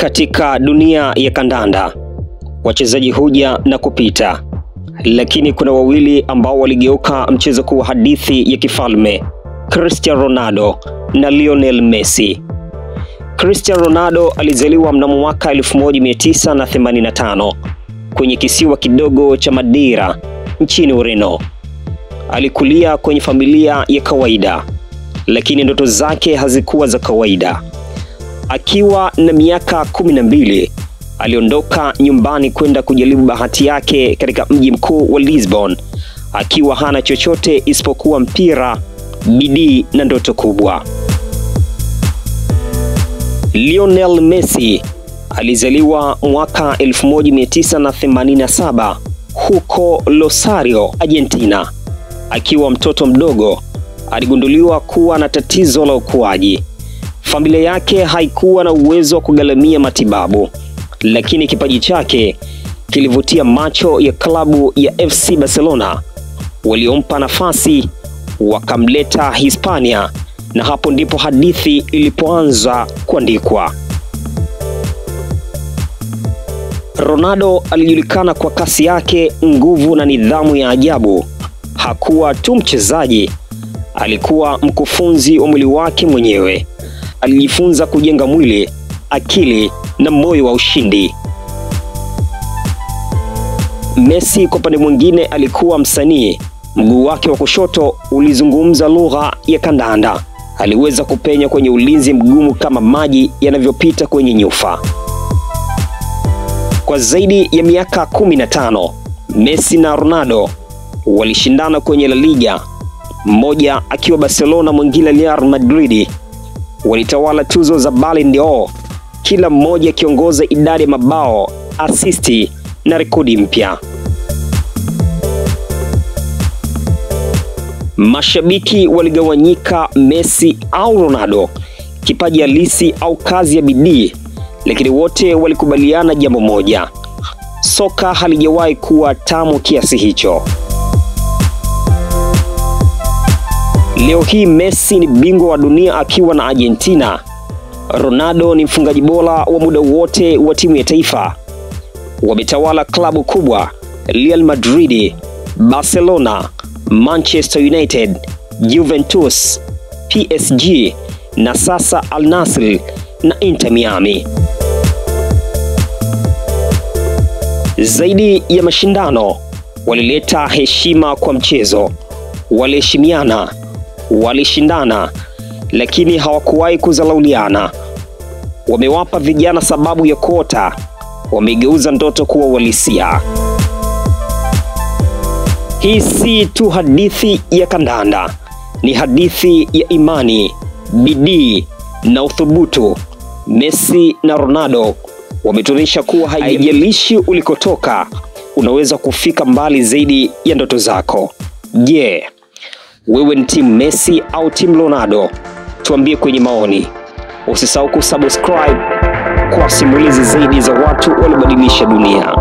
Katika dunia ya kandanda, wachezaji huja na kupita, lakini kuna wawili ambao waligeuka mchezo kuwa hadithi ya kifalme: Cristiano Ronaldo na Lionel Messi. Cristiano Ronaldo alizaliwa mnamo mwaka 1985 kwenye kisiwa kidogo cha Madeira nchini Ureno. Alikulia kwenye familia ya kawaida, lakini ndoto zake hazikuwa za kawaida. Akiwa na miaka 12, aliondoka nyumbani kwenda kujaribu bahati yake katika mji mkuu wa Lisbon, akiwa hana chochote isipokuwa mpira, bidii na ndoto kubwa. Lionel Messi alizaliwa mwaka 1987 huko Rosario, Argentina. Akiwa mtoto mdogo, aligunduliwa kuwa na tatizo la ukuaji. Familia yake haikuwa na uwezo wa kugharamia matibabu, lakini kipaji chake kilivutia macho ya klabu ya FC Barcelona. Waliompa nafasi, wakamleta Hispania, na hapo ndipo hadithi ilipoanza kuandikwa. Ronaldo alijulikana kwa kasi yake, nguvu na nidhamu ya ajabu. Hakuwa tu mchezaji, alikuwa mkufunzi wa mwili wake mwenyewe. Alijifunza kujenga mwili, akili na moyo wa ushindi. Messi kwa upande mwingine alikuwa msanii. Mguu wake wa kushoto ulizungumza lugha ya kandanda. Aliweza kupenya kwenye ulinzi mgumu kama maji yanavyopita kwenye nyufa. Kwa zaidi ya miaka 15, Messi na Ronaldo walishindana kwenye La Liga, mmoja akiwa Barcelona, mwingine Real Madrid. Walitawala tuzo za Ballon d'Or, kila mmoja akiongoza idadi ya mabao, asisti na rekodi mpya. Mashabiki waligawanyika: Messi au Ronaldo, kipaji halisi au kazi ya bidii, lakini wote walikubaliana jambo moja: soka halijawahi kuwa tamu kiasi hicho. Leo hii Messi ni bingwa wa dunia akiwa na Argentina. Ronaldo ni mfungaji bora wa muda wote wa timu ya taifa. Wametawala klabu kubwa: Real Madrid, Barcelona, Manchester United, Juventus, PSG na sasa Al Nassr na Inter Miami. Zaidi ya mashindano, walileta heshima kwa mchezo. Waliheshimiana, walishindana, lakini hawakuwahi kudharauliana. Wamewapa vijana sababu ya kuota, wamegeuza ndoto kuwa uhalisia. Hii si tu hadithi ya kandanda, ni hadithi ya imani, bidii na uthubutu. Messi na Ronaldo wametuonyesha kuwa haijalishi ulikotoka, unaweza kufika mbali zaidi ya ndoto zako. Je, wewe ni team Messi au team Ronaldo? Tuambie kwenye maoni. Usisahau kusubscribe kwa simulizi zaidi za watu waliobadilisha dunia.